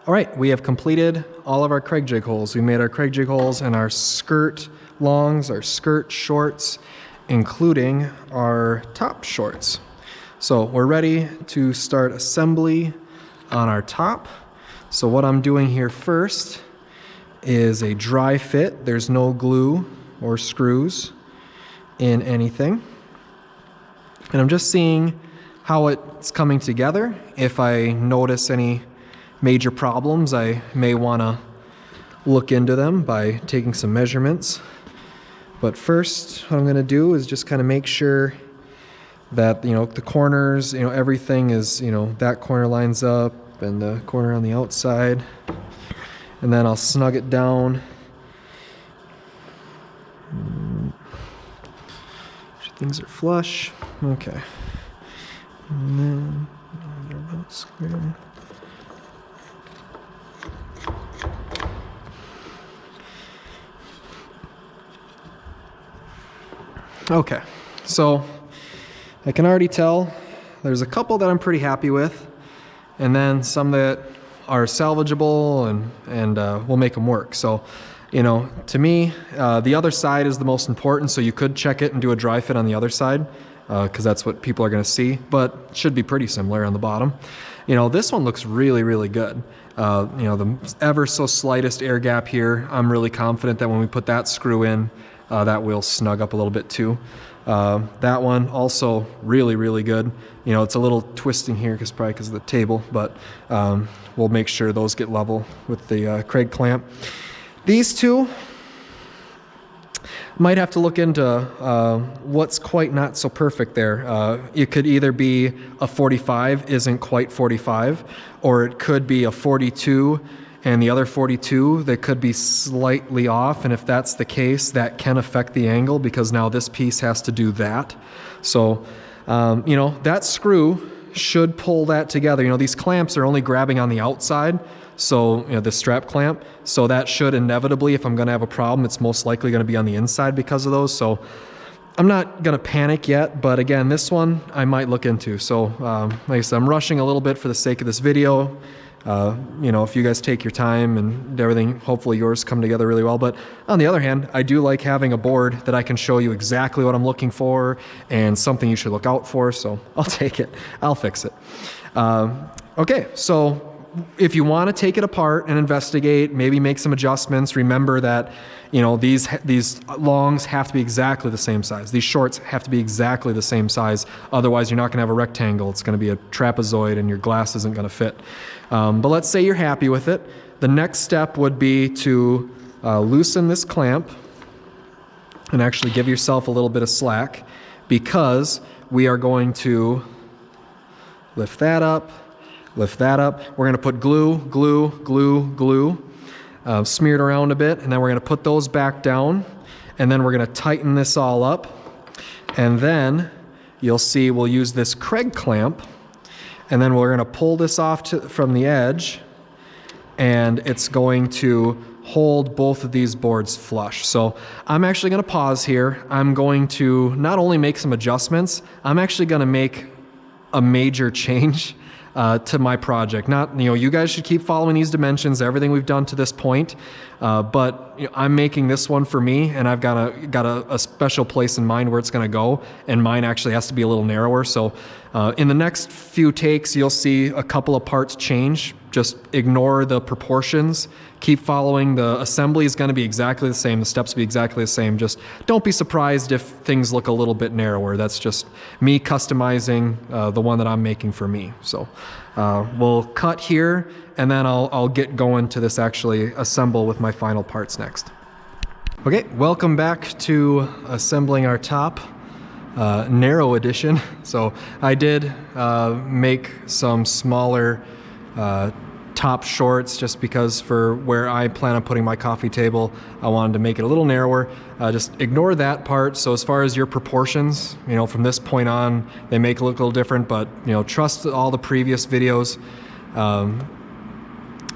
All right, we have completed all of our Craig jig holes. We made our Craig jig holes and our skirt longs, our skirt shorts, including our top shorts. So we're ready to start assembly on our top. So what I'm doing here first is a dry fit. There's no glue or screws in anything. And I'm just seeing how it's coming together. If I notice any major problems, I may want to look into them by taking some measurements. But first, what I'm going to do is just kind of make sure that, the corners, everything is, that corner lines up and the corner on the outside. And then I'll snug it down. Things are flush. Okay. And then about square. Okay, so I can already tell there's a couple that I'm pretty happy with, and then some that are salvageable and we'll make them work. So, to me, the other side is the most important, so you could check it and do a dry fit on the other side, because that's what people are going to see, but it should be pretty similar on the bottom. This one looks really, really good. The ever so slightest air gap here, I'm really confident that when we put that screw in, that will snug up a little bit too. That one also really, really good. It's a little twisting here probably because of the table, but we'll make sure those get level with the Craig clamp. These two might have to look into what's quite not so perfect there. It could either be a 45 isn't quite 45, or it could be a 42 and the other 42 that could be slightly off, and if that's the case, that can affect the angle because now this piece has to do that. So, that screw should pull that together. These clamps are only grabbing on the outside, so, the strap clamp, so that should inevitably, if I'm gonna have a problem, it's most likely gonna be on the inside because of those. So I'm not gonna panic yet, but again, this one I might look into. So, like I said, I'm rushing a little bit for the sake of this video. If you guys take your time and everything, hopefully yours come together really well. But on the other hand, I do like having a board that I can show you exactly what I'm looking for and something you should look out for. So I'll take it. I'll fix it. Okay, so if you want to take it apart and investigate, maybe make some adjustments, remember that these longs have to be exactly the same size. These shorts have to be exactly the same size. Otherwise, you're not going to have a rectangle. It's going to be a trapezoid and your glass isn't going to fit. But let's say you're happy with it. The next step would be to loosen this clamp and actually give yourself a little bit of slack, because we are going to lift that up. We're going to put glue smeared around a bit, and then we're going to put those back down, and then we're going to tighten this all up, and then you'll see we'll use this Craig clamp, and then we're going to pull this off from the edge, and it's going to hold both of these boards flush. So I'm actually going to pause here. I'm going to not only make some adjustments, I'm actually going to make a major change to my project. You guys should keep following these dimensions, everything we've done to this point, but I'm making this one for me, and I've got a special place in mind where it's going to go, and mine actually has to be a little narrower. So in the next few takes, you'll see a couple of parts change. Just ignore the proportions. Keep following. The assembly is going to be exactly the same. The steps will be exactly the same. Just don't be surprised if things look a little bit narrower. That's just me customizing the one that I'm making for me. So we'll cut here, and then I'll get going to this actually assemble with my final parts next. Okay, welcome back to assembling our top. Narrow edition. So I did make some smaller top shorts just because for where I plan on putting my coffee table, I wanted to make it a little narrower. Just ignore that part. So as far as your proportions, from this point on, they make it look a little different, but trust all the previous videos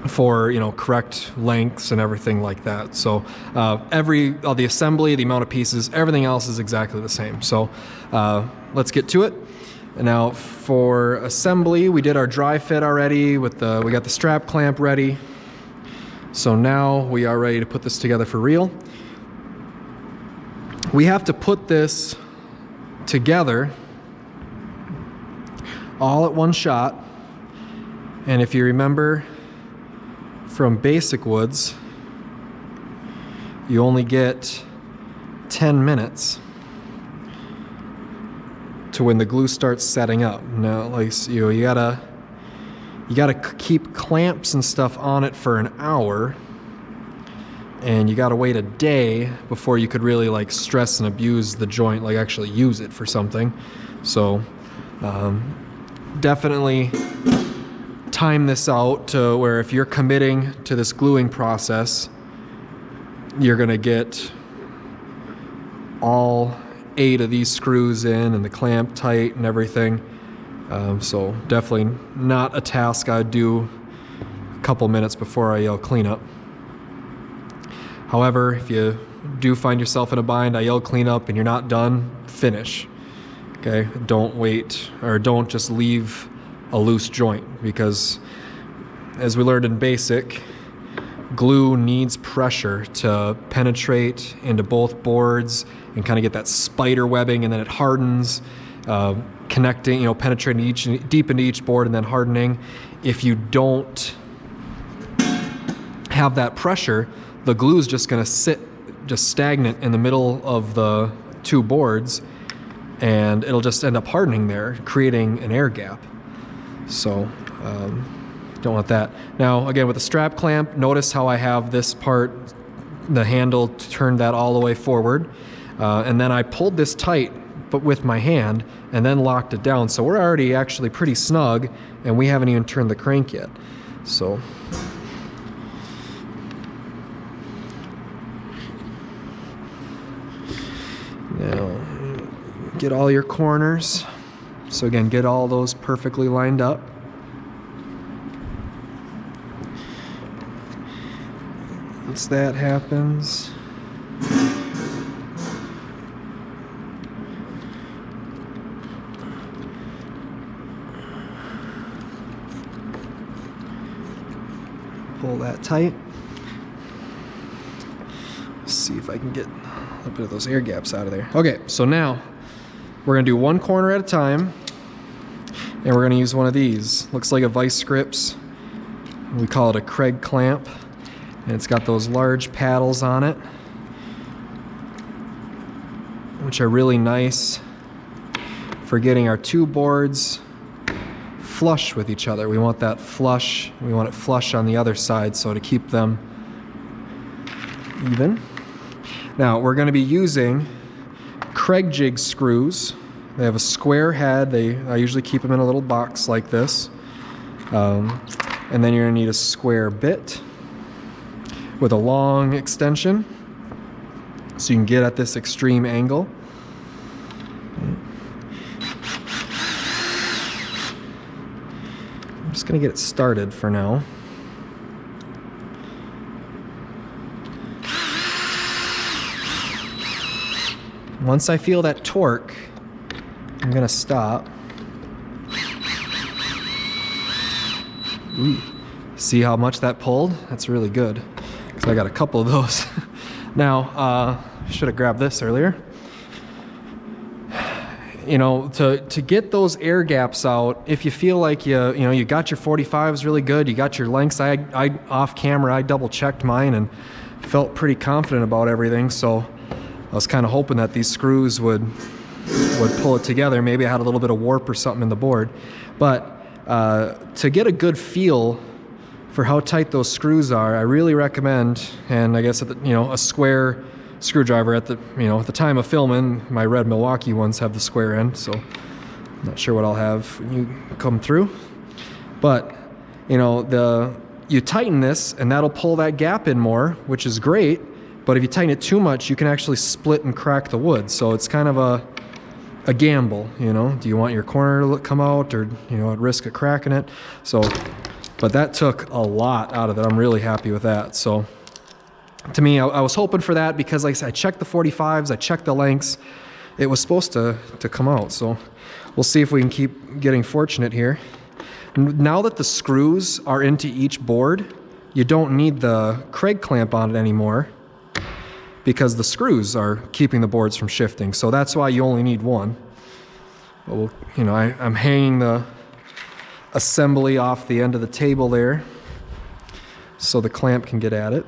for correct lengths and everything like that. So the assembly, the amount of pieces, everything else is exactly the same. So let's get to it. And now for assembly, we did our dry fit already with we got the strap clamp ready. So now we are ready to put this together for real. We have to put this together all at one shot. And if you remember from basic woods, you only get 10 minutes to when the glue starts setting up. Now, like you gotta keep clamps and stuff on it for an hour, and you gotta wait a day before you could really like stress and abuse the joint, like actually use it for something. So definitely time this out to where if you're committing to this gluing process, you're gonna get all 8 of these screws in and the clamp tight and everything. So definitely not a task I'd do a couple minutes before I yell cleanup. However, if you do find yourself in a bind, I yell cleanup and you're not done, finish. Okay, don't wait, or don't just leave a loose joint, because as we learned in basic, glue needs pressure to penetrate into both boards and kind of get that spider webbing, and then it hardens, connecting, penetrating deep into each board and then hardening. If you don't have that pressure, the glue is just going to sit just stagnant in the middle of the 2 boards, and it'll just end up hardening there, creating an air gap. So don't want that. Now again, with the strap clamp, notice how I have this part, the handle, turned that all the way forward, and then I pulled this tight but with my hand and then locked it down. So we're already actually pretty snug, and we haven't even turned the crank yet. So now get all your corners. So again, get all those perfectly lined up. Once that happens, pull that tight. Let's see if I can get a little bit of those air gaps out of there. Okay, so now we're gonna do one corner at a time, and we're gonna use one of these. Looks like a vice grips. We call it a Craig clamp, and it's got those large paddles on it, which are really nice for getting our 2 boards flush with each other. We want that flush. We want it flush on the other side, so to keep them even. Now we're going to be using Craig jig screws. They have a square head. I usually keep them in a little box like this. And then you're going to need a square bit with a long extension, so you can get at this extreme angle. I'm just going to get it started for now. Once I feel that torque, I'm going to stop. Ooh. See how much that pulled? That's really good, because I got a couple of those. Now, should have grabbed this earlier. To get those air gaps out, if you feel like you got your 45s really good, you got your lengths. I off camera, I double checked mine and felt pretty confident about everything. So I was kind of hoping that these screws would pull it together. Maybe I had a little bit of warp or something in the board, but to get a good feel for how tight those screws are, I really recommend, and I guess a square screwdriver at the time of filming, my red Milwaukee ones have the square end, so I'm not sure what I'll have when you come through. But you tighten this and that'll pull that gap in more, which is great. But if you tighten it too much, you can actually split and crack the wood. So it's kind of a gamble, Do you want your corner to come out, or at risk of cracking it? So, but that took a lot out of it. I'm really happy with that. So to me, I was hoping for that, because like I said, I checked the 45s, I checked the lengths, it was supposed to come out. So we'll see if we can keep getting fortunate here. Now that the screws are into each board, you don't need the Craig clamp on it anymore because the screws are keeping the boards from shifting. So that's why you only need one. But we'll, you know, I'm hanging the assembly off the end of the table there so the clamp can get at it.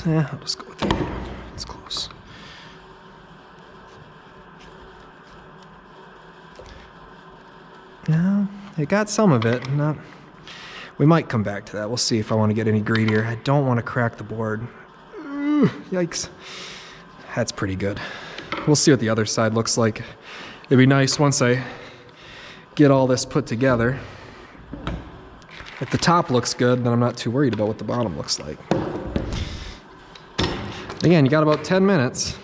Yeah, I'll just go with that. It's close. Yeah, it got some of it. Not. We might come back to that. We'll see if I want to get any greedier. I don't want to crack the board. Ooh, yikes. That's pretty good. We'll see what the other side looks like. It'd be nice once I get all this put together. If the top looks good, then I'm not too worried about what the bottom looks like. Again, you got about 10 minutes,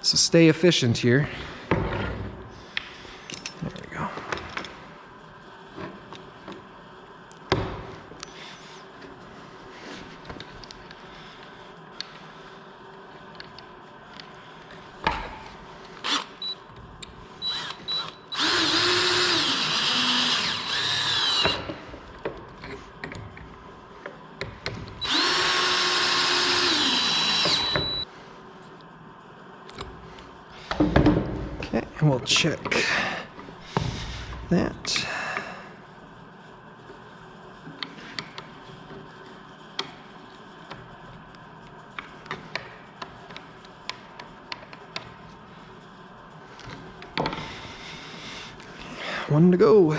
so stay efficient here. There we go. Okay, and we'll check that. One to go.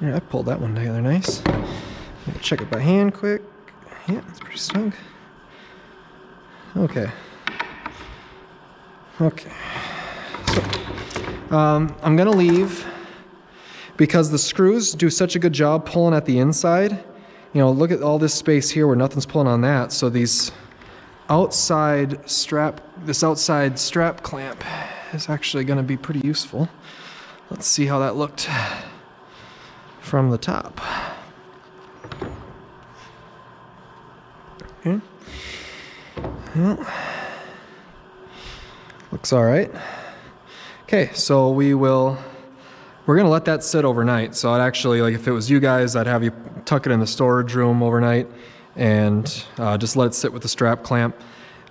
Yeah, I pulled that one together nice. Check it by hand quick. Yeah, it's pretty snug. Okay. Okay. So, I'm gonna leave because the screws do such a good job pulling at the inside. You know, look at all this space here where nothing's pulling on that. So this outside strap clamp is actually gonna be pretty useful. Let's see how that looked from the top. Okay. Well, looks all right. Okay, so we're gonna let that sit overnight. So I'd actually, like if it was you guys, I'd have you tuck it in the storage room overnight and just let it sit with the strap clamp.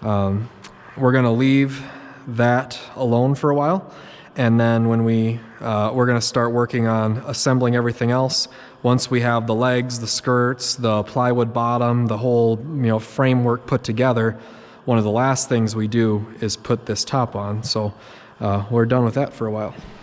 We're gonna leave that alone for a while. And then when we're gonna start working on assembling everything else. Once we have the legs, the skirts, the plywood bottom, the whole framework put together, one of the last things we do is put this top on. So we're done with that for a while.